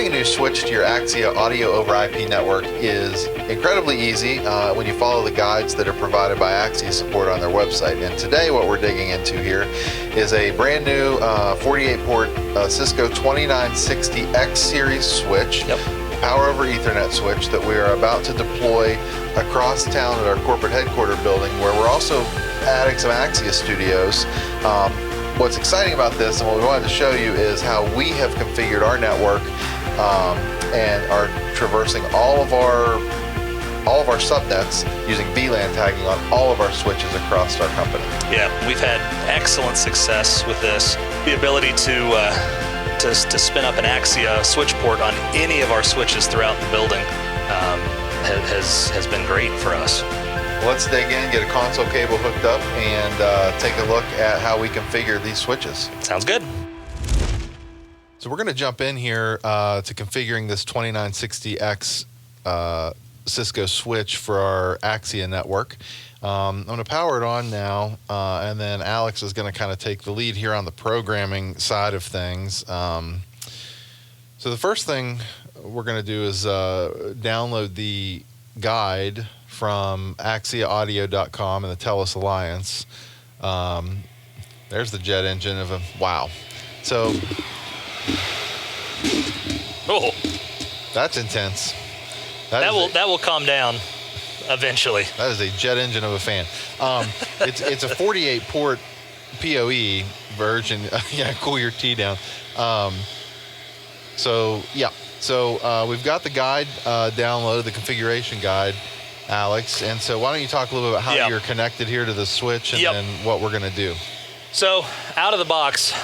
Adding a new switch to your Axia audio over IP network is incredibly easy when you follow the guides that are provided by Axia support on their website. And today what we're digging into here is a brand new 48-port Cisco 2960X series switch, power over Ethernet switch that we are about to deploy across town at our corporate headquarters building, where we're also adding some Axia studios. What's exciting about this and what we wanted to show you is how we have configured our network and are traversing all of our subnets using VLAN tagging on all of our switches across our company. Yeah, we've had excellent success with this. The ability to spin up an Axia switch port on any of our switches throughout the building has been great for us. Let's dig in, get a console cable hooked up, and take a look at how we configure these switches. Sounds good. So we're going to jump in here to configuring this 2960X Cisco switch for our Axia network. I'm going to power it on now, and then Alex is going to kind of take the lead here on the programming side of things. So the first thing we're going to do is download the guide from AxiaAudio.com and the TELUS Alliance. There's the jet engine of a wow. So, oh, that's intense. That will calm down eventually. That is a jet engine of a fan. It's a 48-port PoE version. Yeah, cool your tea down. So we've got the guide downloaded, the configuration guide, Alex. And so why don't you talk a little bit about how you're connected here to the switch and then what we're going to do. So out of the box,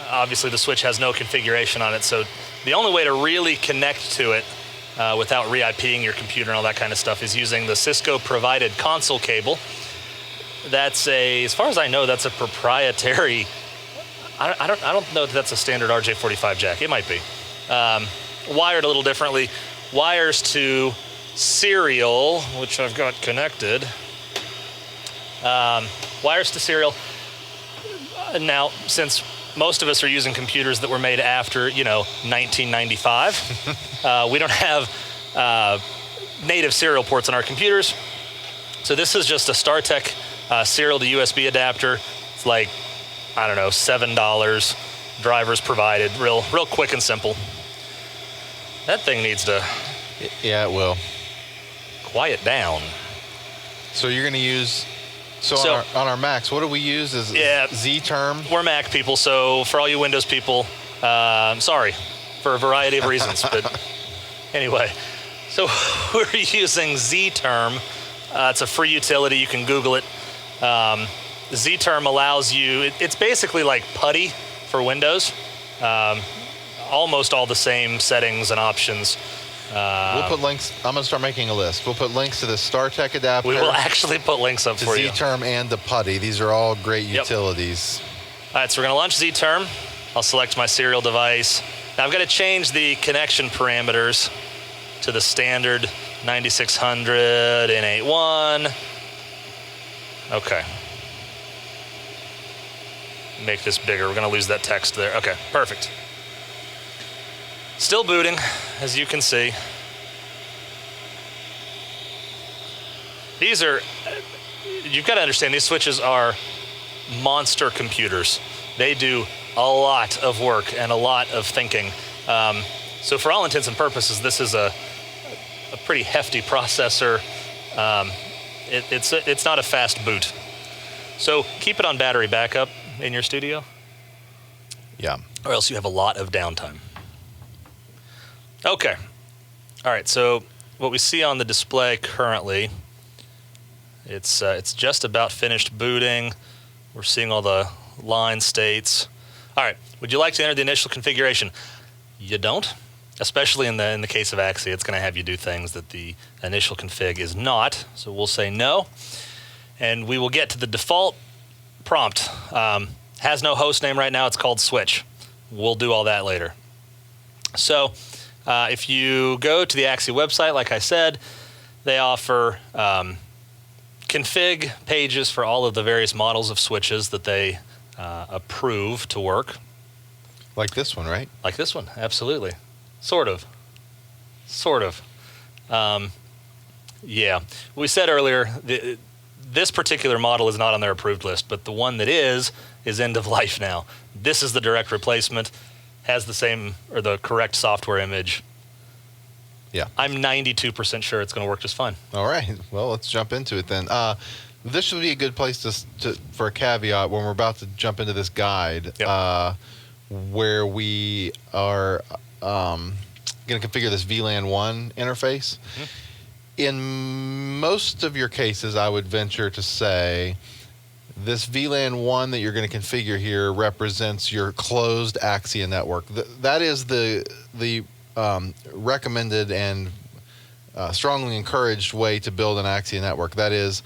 obviously the switch has no configuration on it. So the only way to really connect to it without re-IPing your computer and all that kind of stuff is using the Cisco provided console cable. That's as far as I know, that's a proprietary. I don't know if that's a standard RJ45 jack. It might be wired a little differently. Wires to serial, which I've got connected. Wires to serial. Now, since most of us are using computers that were made after, 1995, we don't have native serial ports on our computers. So this is just a StarTech serial to USB adapter. It's like, I don't know, $7. Drivers provided. Real quick and simple. That thing needs to. Yeah, it will. Quiet down. So you're going to use. So on our Macs, what do we use? Is ZTerm? We're Mac people, so for all you Windows people, I'm sorry for a variety of reasons. But anyway, so we're using ZTerm. It's a free utility. You can Google it. ZTerm allows you. It's basically like PuTTY for Windows. Almost all the same settings and options. We'll put links. I'm going to start making a list. We'll put links to the StarTech adapter. We will actually put links up for you. ZTerm and the PuTTY. These are all great utilities. All right, so we're going to launch ZTerm. I'll select my serial device. Now I've got to change the connection parameters to the standard 9600 N81. Okay. Make this bigger. We're going to lose that text there. Okay, perfect. Still booting, as you can see. You've got to understand, these switches are monster computers. They do a lot of work and a lot of thinking. So for all intents and purposes, this is a pretty hefty processor. It's not a fast boot. So keep it on battery backup in your studio. Yeah. Or else you have a lot of downtime. Okay. All right, so what we see on the display currently, it's just about finished booting. We're seeing all the line states. All right, would you like to enter the initial configuration? You don't, especially in the case of Axia. It's going to have you do things that the initial config is not, so we'll say no. And we will get to the default prompt. Has no host name right now. It's called switch. We'll do all that later. So if you go to the Axia website, like I said, they offer config pages for all of the various models of switches that they approve to work. Like this one, right? Like this one, absolutely. Sort of. Yeah. We said earlier, this particular model is not on their approved list, but the one that is end of life now. This is the direct replacement, has the same or the correct software image. Yeah. I'm 92% sure it's going to work just fine. All right. Well, let's jump into it then. This should be a good place for a caveat when we're about to jump into this guide, where we are going to configure this VLAN 1 interface. Mm-hmm. In most of your cases, I would venture to say this VLAN 1 that you're going to configure here represents your closed Axia network. That is the recommended and strongly encouraged way to build an Axia network. That is,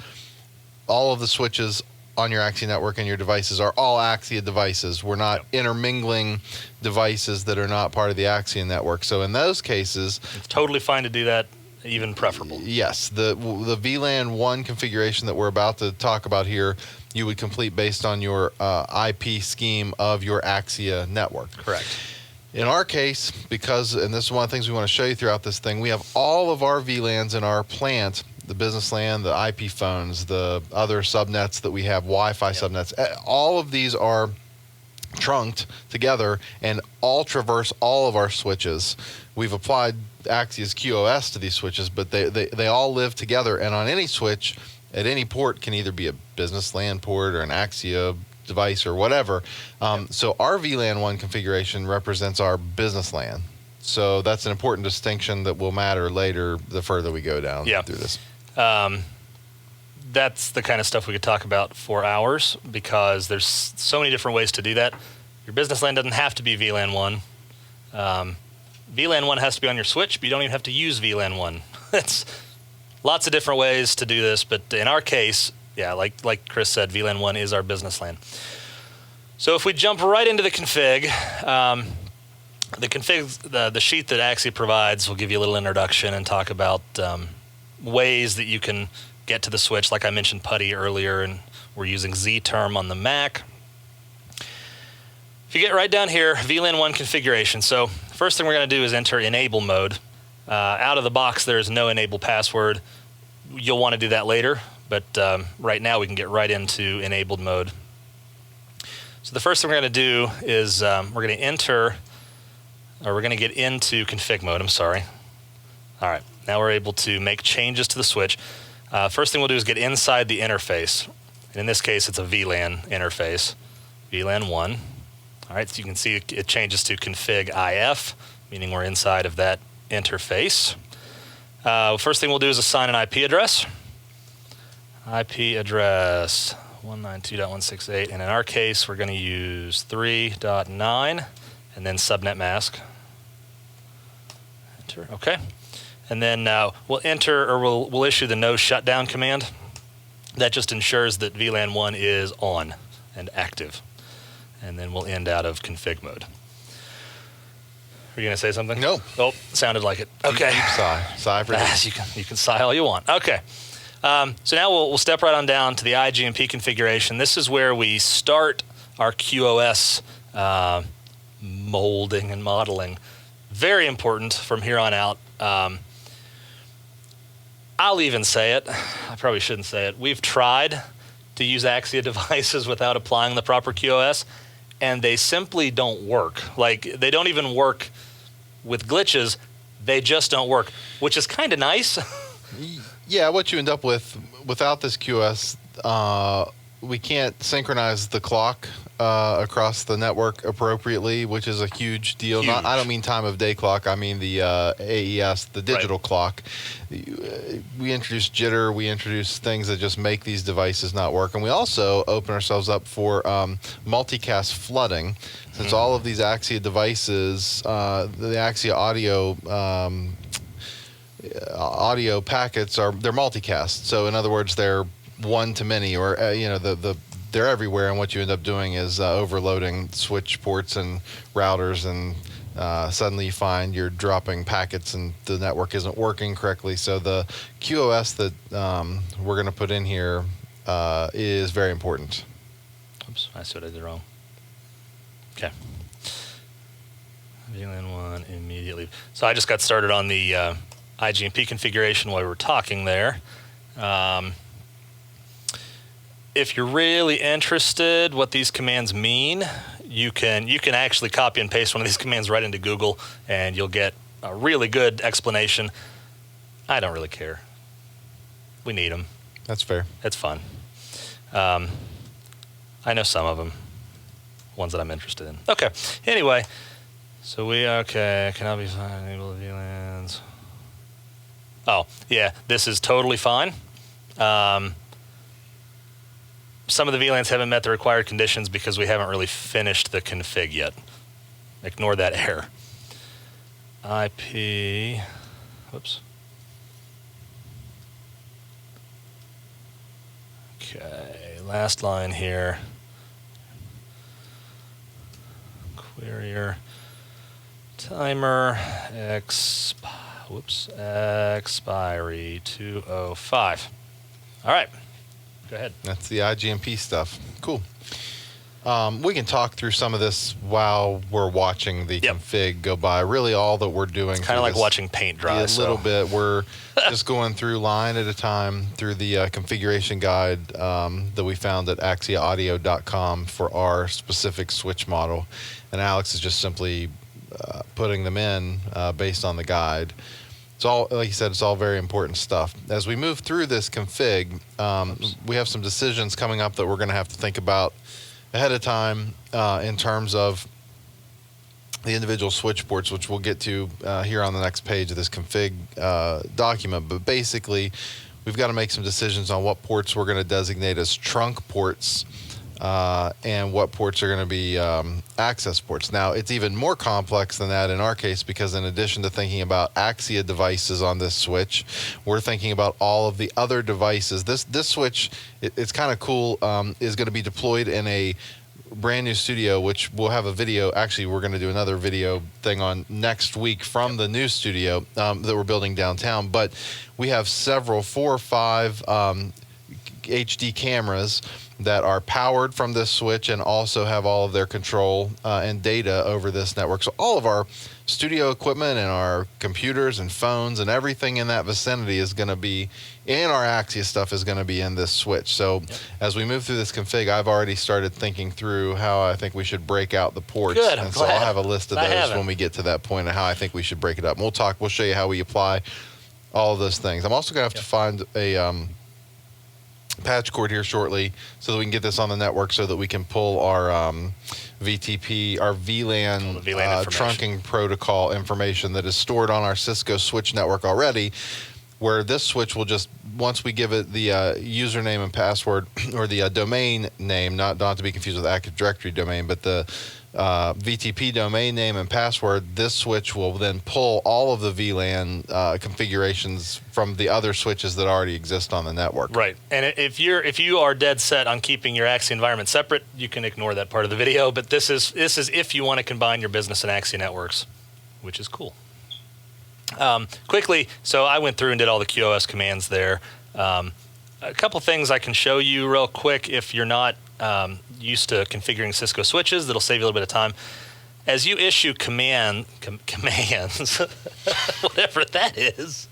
all of the switches on your Axia network and your devices are all Axia devices. We're not intermingling devices that are not part of the Axia network. So in those cases, it's totally fine to do that, even preferable. Yes, the VLAN 1 configuration that we're about to talk about here, you would complete based on your IP scheme of your Axia network. Correct. In our case, because, and this is one of the things we want to show you throughout this thing, we have all of our VLANs in our plant, the business LAN, the IP phones, the other subnets that we have, Wi-Fi subnets. All of these are trunked together and all traverse all of our switches. We've applied Axia's QoS to these switches, but they all live together, and on any switch at any port can either be a business LAN port or an Axia device or whatever. So our VLAN 1 configuration represents our business LAN. So that's an important distinction that will matter later the further we go down through this. That's the kind of stuff we could talk about for hours, because there's so many different ways to do that. Your business LAN doesn't have to be VLAN 1. VLAN 1 has to be on your switch, but you don't even have to use VLAN 1. It's lots of different ways to do this, but in our case, yeah, like Chris said, VLAN 1 is our business LAN. So if we jump right into the config, the sheet that Axia provides will give you a little introduction and talk about ways that you can get to the switch. Like I mentioned PuTTY earlier, and we're using ZTerm on the Mac. If you get right down here, VLAN 1 configuration. So first thing we're going to do is enter enable mode. Out of the box, there is no enable password. You'll want to do that later, but right now we can get right into enabled mode. So the first thing we're going to do is we're going to get into config mode. I'm sorry. All right, now we're able to make changes to the switch. First thing we'll do is get inside the interface. And in this case, it's a VLAN interface, VLAN 1. All right, so you can see it changes to config IF, meaning we're inside of that interface. First thing we'll do is assign an IP address. IP address 192.168, and in our case, we're going to use 3.9 and then subnet mask. Enter, okay. And then we'll issue the no shutdown command. That just ensures that VLAN 1 is on and active. And then we'll end out of config mode. Are you going to say something? No. Oh, sounded like it. Okay. Deep sigh. Sigh for days. You can sigh all you want. Okay. So now we'll step right on down to the IGMP configuration. This is where we start our QoS molding and modeling. Very important from here on out. I'll even say it. I probably shouldn't say it. We've tried to use Axia devices without applying the proper QoS, and they simply don't work. Like, they don't even work with glitches. They just don't work, which is kind of nice. Yeah, what you end up with without this QoS, we can't synchronize the clock across the network appropriately, which is a huge deal. Huge. I don't mean time of day clock. I mean the AES, the digital clock. We introduce jitter. We introduce things that just make these devices not work. And we also open ourselves up for multicast flooding. Since all of these Axia devices, the Axia audio packets they're multicast. So in other words, they're one to many, or they're everywhere, and what you end up doing is overloading switch ports and routers, and suddenly you find you're dropping packets and the network isn't working correctly. So the QoS that we're going to put in here is very important. Oops, I said I did wrong. Okay. VLAN 1 immediately. So I just got started on the IGMP configuration while we were talking there. If you're really interested what these commands mean, you can actually copy and paste one of these commands right into Google, and you'll get a really good explanation. I don't really care. We need them. That's fair. It's fun. I know some of them, ones that I'm interested in. Okay. Anyway, so cannot be enable VLANs. Oh, yeah, this is totally fine. Some of the VLANs haven't met the required conditions because we haven't really finished the config yet. Ignore that error. IP, whoops. Okay, last line here. Querier timer expiry 205. All right. Go ahead. That's the IGMP stuff. Cool. We can talk through some of this while we're watching the config go by. Really, all that we're doing kind of like watching paint dry. A little bit. We're just going through line at a time through the configuration guide that we found at axiaaudio.com for our specific switch model, and Alex is just simply putting them in based on the guide. It's all, like you said, it's all very important stuff. As we move through this config, we have some decisions coming up that we're going to have to think about ahead of time in terms of the individual switch ports, which we'll get to here on the next page of this config document. But basically, we've got to make some decisions on what ports we're going to designate as trunk ports and what ports are going to be access ports. Now, it's even more complex than that in our case because in addition to thinking about Axia devices on this switch, we're thinking about all of the other devices. This switch, it's kind of cool, is going to be deployed in a brand new studio, which we'll have a video. Actually, we're going to do another video thing on next week from the new studio that we're building downtown. But we have 4 or 5 HD cameras that are powered from this switch and also have all of their control and data over this network. So all of our studio equipment and our computers and phones and everything in that vicinity is going to be, and our Axia stuff is going to be in this switch. So as we move through this config, I've already started thinking through how I think we should break out the ports. Good, and so I'll have a list of those when we get to that point of how I think we should break it up. And we'll show you how we apply all of those things. I'm also going to have to find a patch cord here shortly so that we can get this on the network so that we can pull our VTP, our VLAN, trunking protocol information that is stored on our Cisco switch network already, where this switch will just, once we give it the username and password, or the domain name, not to be confused with Active Directory domain, but the VTP domain name and password, this switch will then pull all of the VLAN configurations from the other switches that already exist on the network. Right. And if you are dead set on keeping your Axia environment separate, you can ignore that part of the video. But this is if you want to combine your business and Axia networks, which is cool. Quickly, so I went through and did all the QoS commands there. A couple things I can show you real quick if you're not used to configuring Cisco switches. That'll save you a little bit of time. As you issue commands, whatever that is,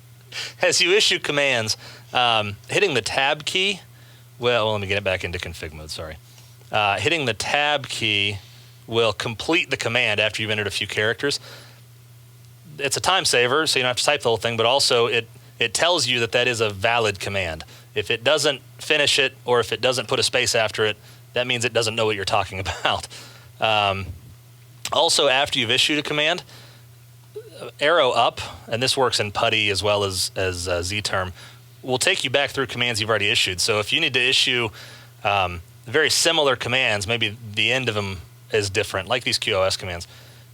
as you issue commands, hitting the tab key, let me get it back into config mode, sorry. Hitting the tab key will complete the command after you've entered a few characters. It's a time saver, so you don't have to type the whole thing, but also it tells you that is a valid command. If it doesn't finish it, or if it doesn't put a space after it, that means it doesn't know what you're talking about. Also, after you've issued a command, arrow up, and this works in PuTTY as well as ZTerm, will take you back through commands you've already issued. So if you need to issue very similar commands, maybe the end of them is different, like these QoS commands,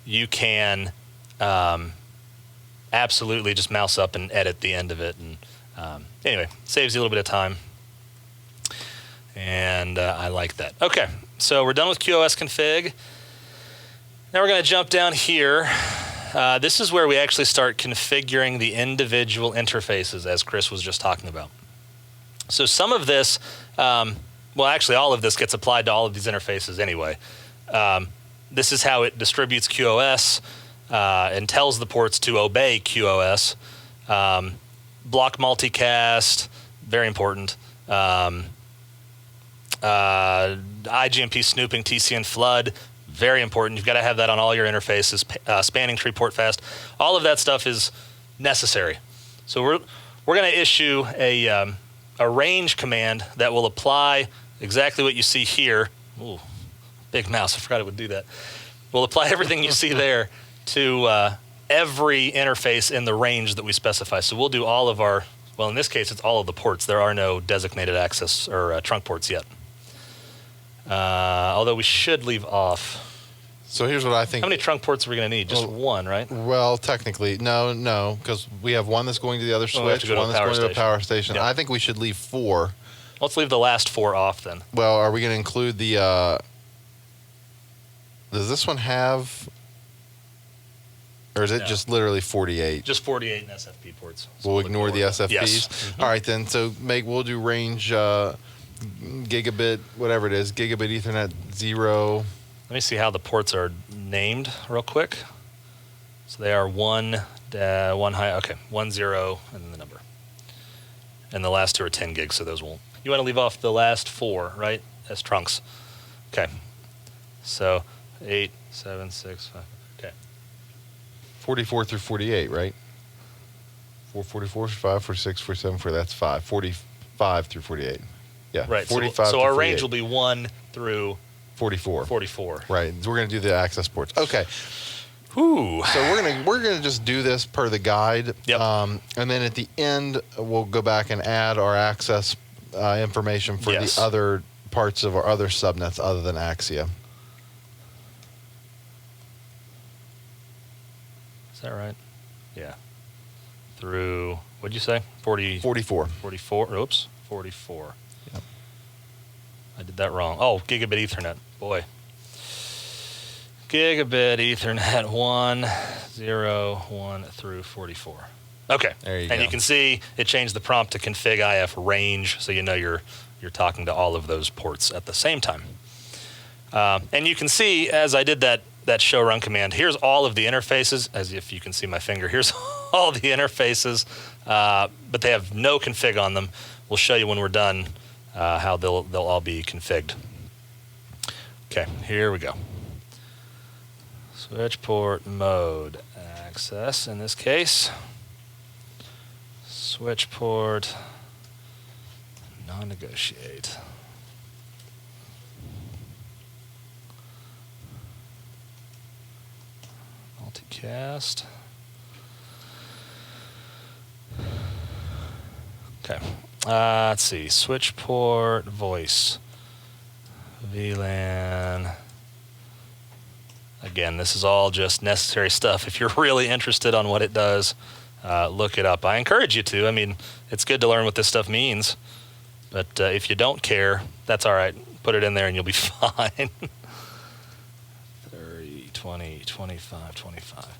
you can absolutely just mouse up and edit the end of it. And anyway, saves you a little bit of time. And I like that. Okay, so we're done with QoS config. Now we're going to jump down here. This is where we actually start configuring the individual interfaces, as Chris was just talking about. So some of this, well, actually all of this gets applied to all of these interfaces anyway. This is how it distributes QoS. and tells the ports to obey QoS. Block multicast, very important. IGMP snooping, TCN flood, very important. You've got to have that on all your interfaces. Spanning tree port fast, all of that stuff is necessary. So we're going to issue a range command that will apply exactly what you see here. Ooh, big mouse, I forgot it would do that. We'll apply everything you see there to every interface in the range that we specify. So we'll do all of our, well, in this case, it's all of the ports. There are no designated access or trunk ports yet. Although we should leave off. So here's what I think. How many trunk ports are we going to need? Just one, right? Well, technically, no, because we have one that's going to the other switch, one that's going to the power station. Yep. I think we should leave 4. Let's leave the last 4 off then. Well, are we going to include the, does this one have, or is it just literally 48? Just 48 in SFP ports. So we'll ignore the SFPs? Yes. Mm-hmm. All right, then. So we'll do range gigabit, whatever it is, gigabit Ethernet 0. Let me see how the ports are named real quick. So they are 1 high, okay, 10, and then the number. And the last 2 are 10 gigs, so those won't. You want to leave off the last 4, right, as trunks. Okay. So 8, 7, 6, 5. Okay. 44 through 48, right? 444, 5, 46, 47, 4, that's 5. 45 through 48. Yeah. Right. 45 so our 48. range will be 1 through 44. 44. Right. So we're going to do the access ports. Okay. Ooh. So we're gonna just do this per the guide. Yep. And then at the end we'll go back and add our access information for the other parts of our other subnets other than Axia. Is that right? Yeah. Through, what'd you say? 44. 44. Oops. 44. Yep. I did that wrong. Oh, gigabit Ethernet. Boy. Gigabit Ethernet 101 through 44. Okay. There you and go. you can see it changed the prompt to config IF range, so you know you're talking to all of those ports at the same time. And you can see as I did that show run command, here's all of the interfaces, as if you can see my finger. Here's all the interfaces, but they have no config on them. We'll show you when we're done how they'll all be configured. Okay, here we go. Switch port mode access in this case. Switch port non-negotiate. Multicast. Okay. Let's see. Switch port voice. VLAN. Again, this is all just necessary stuff. If you're really interested on what it does, look it up. I encourage you to. I mean, it's good to learn what this stuff means. But if you don't care, that's all right. Put it in there and you'll be fine. 30, 20, 25, 25.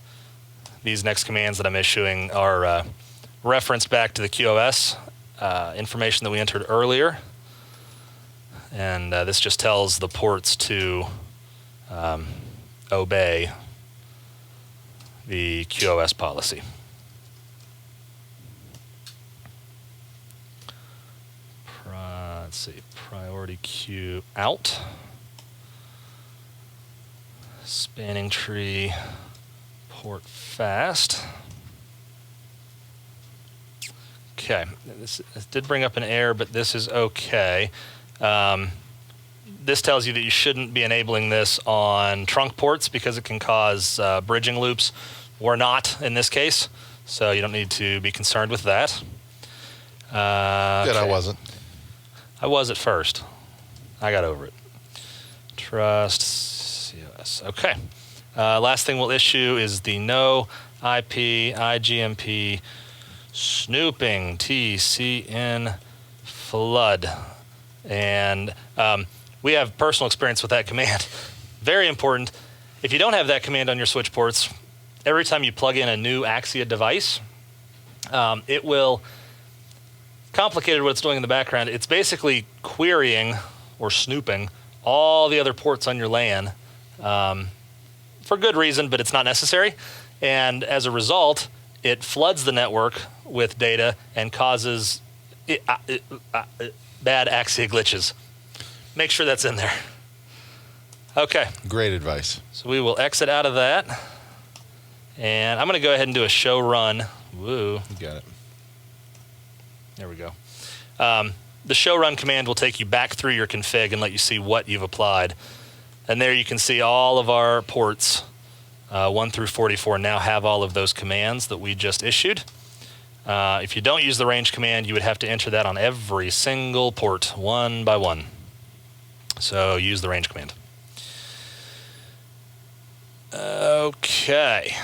These next commands that I'm issuing are referenced back to the QoS information that we entered earlier. And this just tells the ports to obey the QoS policy. Let's see, priority queue out. Spanning tree port fast. Okay, this did bring up an error, but this is okay. This tells you that you shouldn't be enabling this on trunk ports because it can cause bridging loops. We're not in this case, so you don't need to be concerned with that. Good, okay. I wasn't. I was at first. I got over it. Trust COS. Okay. Last thing we'll issue is the no IP IGMP snooping TCN flood. And we have personal experience with that command. Very important. If you don't have that command on your switch ports, every time you plug in a new Axia device, it will, complicated what it's doing in the background, it's basically querying or snooping all the other ports on your LAN for good reason, but it's not necessary. And as a result, it floods the network with data and causes bad Axia glitches. Make sure that's in there. Okay. Great advice. So we will exit out of that. And I'm going to go ahead and do a show run. Woo. You got it. There we go. The show run command will take you back through your config and let you see what you've applied. And there you can see all of our ports, 1 through 44, now have all of those commands that we just issued. If you don't use the range command, you would have to enter that on every single port, one by one. So use the range command. Okay.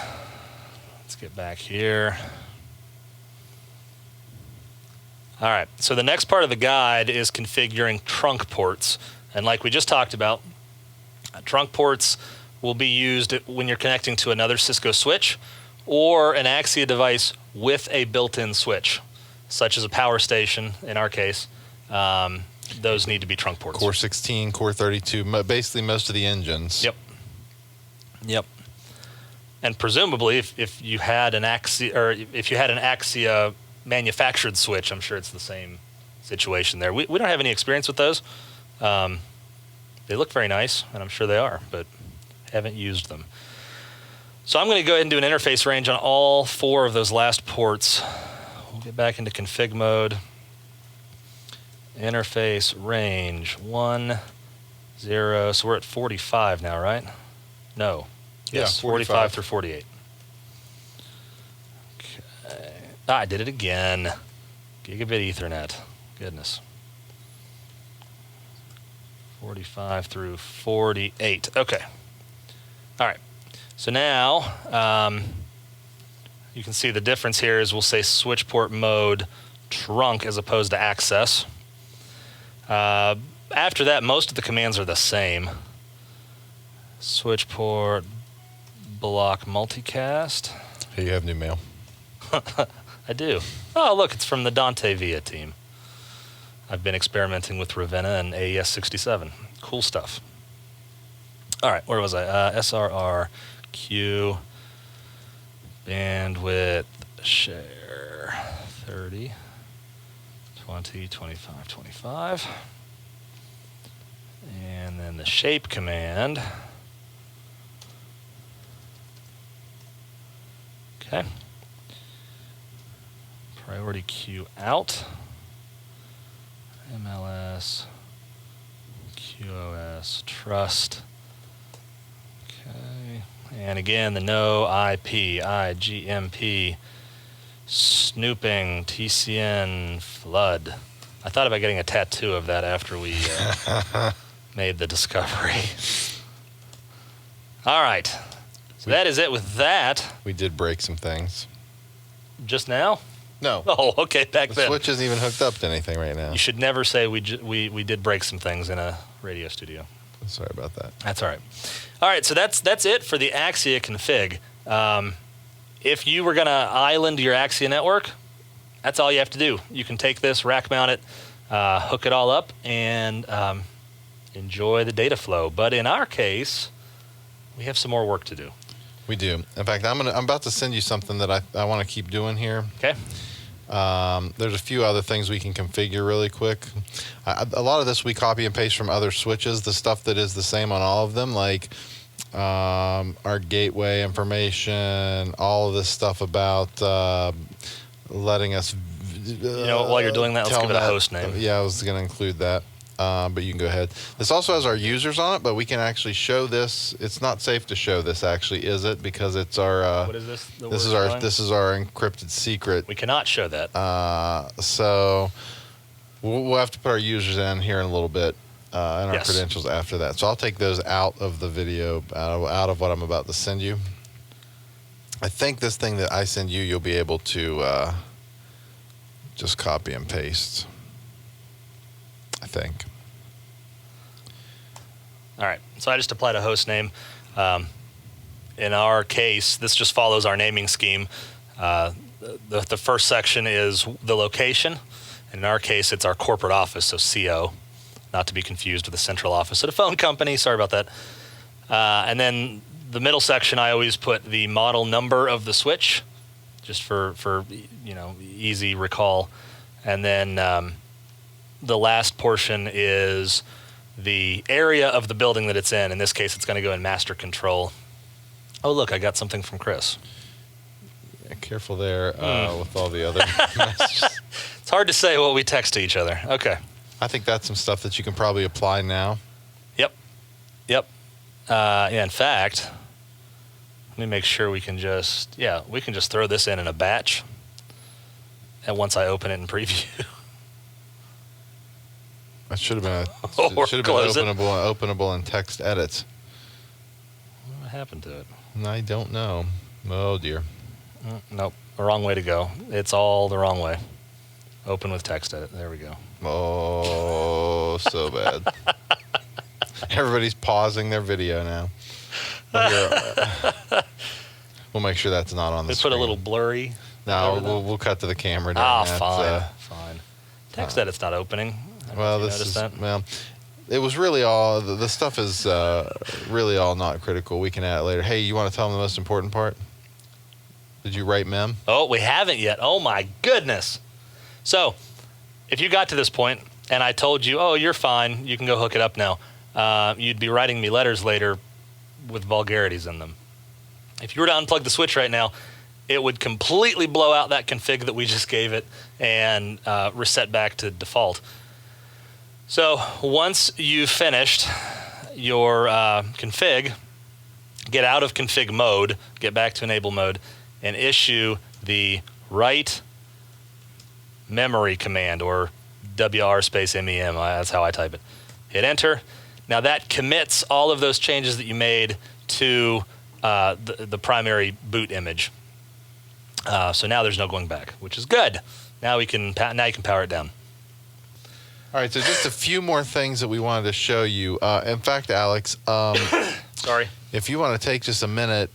Let's get back here. All right, so the next part of the guide is configuring trunk ports. And like we just talked about, trunk ports will be used when you're connecting to another Cisco switch or an Axia device with a built-in switch, such as a power station in our case. Those need to be trunk ports. Core 16, Core 32, basically most of the engines. Yep. Yep. And presumably, if you had an Axia, or if you had an Axia manufactured switch, I'm sure it's the same situation there. We don't have any experience with those. They look very nice, and I'm sure they are, but haven't used them. So I'm going to go ahead and do an interface range on all 4 of those last ports. We'll get back into config mode. Interface range 1, 0. So we're at 45 now, right? No. Yes, Yeah, 45 through 48. Okay. I did it again. Gigabit Ethernet. Goodness. 45 through 48. Okay. All right. So now you can see the difference here is we'll say switch port mode trunk as opposed to access. After that, most of the commands are the same. Switch port block multicast. Hey, you have new mail. I do. Oh, look, it's from the Dante Via team. I've been experimenting with Ravenna and AES 67. Cool stuff. All right, where was I? SRR, Q, bandwidth, share, 30, 20, 25, 25. And then the shape command. Okay. Priority queue out. MLS, QoS, trust. Okay. And again, the no IP, IGMP, snooping, TCN, flood. I thought about getting a tattoo of that after we made the discovery. All right. So that is it with that. We did break some things. Just now? No. Oh, okay, back The then. switch isn't even hooked up to anything right now. You should never say we did break some things in a radio studio. Sorry about that. That's all right. All right, so that's it for the Axia config. If you were going to island your Axia network, that's all you have to do. You can take this, rack mount it, hook it all up, and enjoy the data flow. But in our case, we have some more work to do. We do. In fact, I'm about to send you something that I want to keep doing here. Okay. There's a few other things we can configure really quick. A lot of this we copy and paste from other switches, the stuff that is the same on all of them, like our gateway information, all of this stuff about letting us... while you're doing that, let's give it a host name. Yeah, I was going to include that. But you can go ahead. This also has our users on it, but we can actually show this. It's not safe to show this, actually, is it? Because it's our. What is this? This is our encrypted secret. We cannot show that. So we'll have to put our users in here in a little bit, and our credentials after that. So I'll take those out of the video, out of what I'm about to send you. I think this thing that I send you, you'll be able to just copy and paste. I think. All right, so I just applied a host name. In our case, this just follows our naming scheme. The first section is the location. And in our case, it's our corporate office, so CO, not to be confused with the central office at a phone company. Sorry about that. And then the middle section, I always put the model number of the switch, just for easy recall. And then the last portion is the area of the building that it's in. In this case, it's going to go in master control. Oh, look, I got something from Chris. Yeah, careful there with all the other messages. It's hard to say what we text to each other. Okay. I think that's some stuff that you can probably apply now. Yep. In fact, let me make sure we can just throw this in a batch. And once I open it in preview. That should have been openable in text edit. What happened to it? I don't know. Oh dear. Nope. The wrong way to go. It's all the wrong way. Open with text edit. There we go. Oh, so bad. Everybody's pausing their video now. We'll make sure that's not on the screen. Put a little blurry. No, we'll cut to the camera. Fine. Text edit's not opening. Well, it was really all, the stuff is really all not critical. We can add it later. Hey, you want to tell them the most important part? Did you write mem? Oh, we haven't yet. Oh my goodness. So, if you got to this point and I told you, oh, you're fine, you can go hook it up now, you'd be writing me letters later with vulgarities in them. If you were to unplug the switch right now, it would completely blow out that config that we just gave it and reset back to default. So once you've finished your config, get out of config mode, get back to enable mode, and issue the write memory command, or WR space MEM. That's how I type it. Hit enter. Now that commits all of those changes that you made to the primary boot image. So now there's no going back, which is good. Now you can power it down. All right, so just a few more things that we wanted to show you. In fact, Alex, sorry, if you want to take just a minute,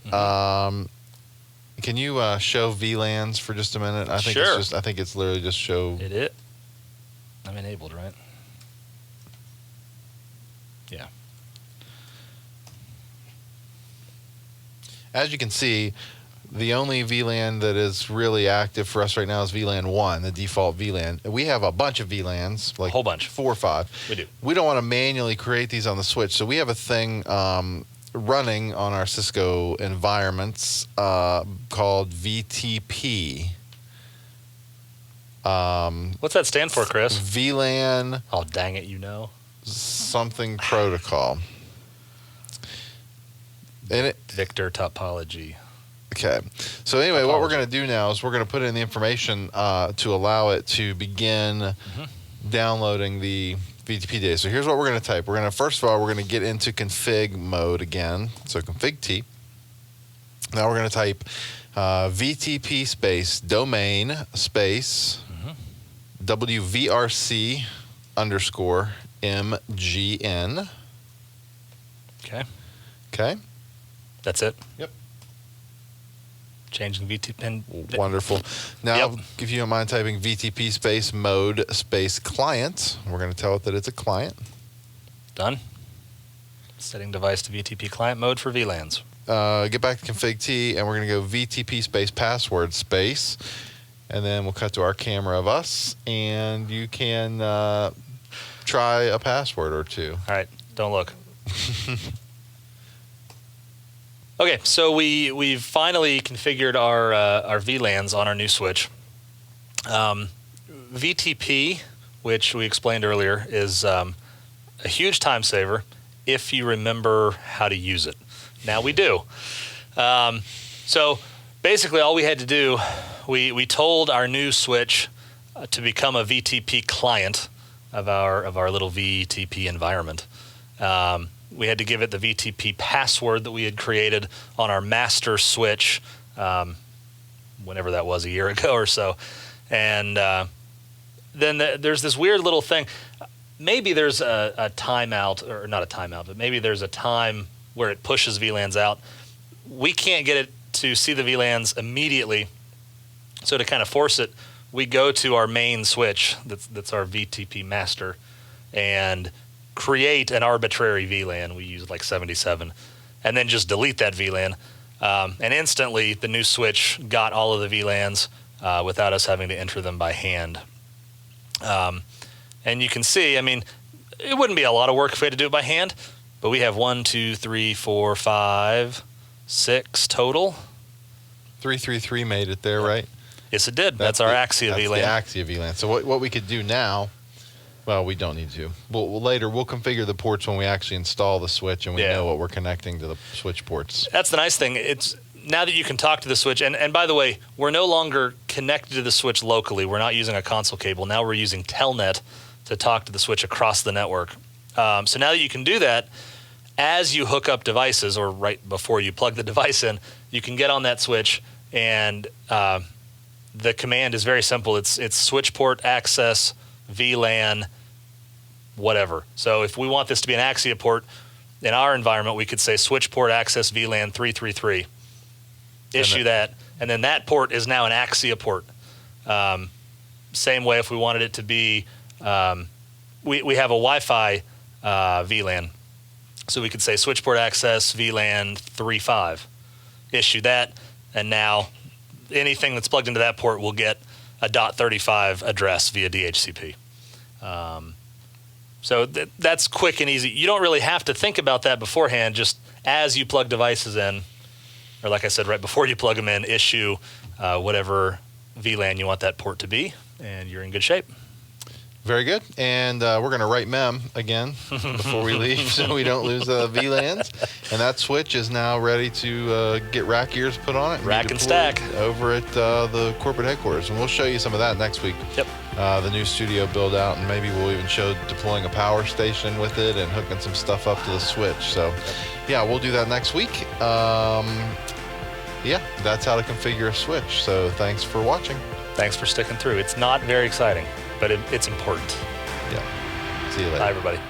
can you show VLANs for just a minute? I think sure. I think it's literally just show. I'm enabled, right? Yeah. As you can see, the only VLAN that is really active for us right now is VLAN 1, the default VLAN. We have a bunch of VLANs, like a whole bunch, 4 or 5. We do. We don't want to manually create these on the switch, so we have a thing running on our Cisco environments called VTP. What's that stand for, Chris? VLAN. Oh, dang it, you know. Something protocol. And Victor topology. Okay. So anyway, what we're going to do now is we're going to put in the information to allow it to begin downloading the VTP data. So here's what we're going to type. We're going to, first of all, we're going to get into config mode again. So config T. Now we're going to type VTP space domain space WVRC underscore MGN. Okay. Okay. That's it? Yep. Changing VTP pin. Wonderful. Now, if you don't mind typing VTP space mode space client, we're going to tell it that it's a client. Done. Setting device to VTP client mode for VLANs. Get back to config T, and we're going to go VTP space password space, and then we'll cut to our camera of us, and you can try a password or two. All right. Don't look. Okay, so we've finally configured our VLANs on our new switch. VTP, which we explained earlier, is a huge time saver if you remember how to use it. Now we do. So basically, all we had to do, we told our new switch to become a VTP client of our little VTP environment. We had to give it the VTP password that we had created on our master switch, whenever that was, a year ago or so. And then there's this weird little thing. Maybe there's a timeout, or not a timeout, but maybe there's a time where it pushes VLANs out. We can't get it to see the VLANs immediately. So to kind of force it, we go to our main switch, that's our VTP master, and create an arbitrary VLAN. We use like 77, and then just delete that VLAN. And instantly, the new switch got all of the VLANs without us having to enter them by hand. And you can see, I mean, it wouldn't be a lot of work if we had to do it by hand, but we have 1, 2, 3, 4, 5, 6 total. 333 made it there, right? Yes, it did. That's our Axia VLAN. That's the Axia VLAN. So what we could do now, well, we don't need to. Later, we'll configure the ports when we actually install the switch and we know what we're connecting to the switch ports. That's the nice thing. It's now that you can talk to the switch, and by the way, we're no longer connected to the switch locally. We're not using a console cable. Now we're using Telnet to talk to the switch across the network. So now that you can do that, as you hook up devices, or right before you plug the device in, you can get on that switch, and the command is very simple. It's switch port access VLAN whatever. So if we want this to be an Axia port in our environment, we could say switch port access VLAN 333. Issue that, and then that port is now an Axia port. Same way if we wanted it to be, we have a Wi-Fi VLAN. So we could say switch port access VLAN 35. Issue that, and now anything that's plugged into that port will get a .35 address via DHCP. So that's quick and easy. You don't really have to think about that beforehand. Just as you plug devices in, or like I said, right before you plug them in, issue whatever VLAN you want that port to be, and you're in good shape. Very good. And we're going to write mem again before we leave so we don't lose VLANs. And that switch is now ready to get rack gears put on it. Rack and stack. Over at the corporate headquarters. And we'll show you some of that next week. Yep. The new studio build out, and maybe we'll even show deploying a power station with it and hooking some stuff up to the switch. So, yeah, we'll do that next week. Yeah, that's how to configure a switch. So thanks for watching. Thanks for sticking through. It's not very exciting, but it's important. Yeah. See you later. Bye, everybody.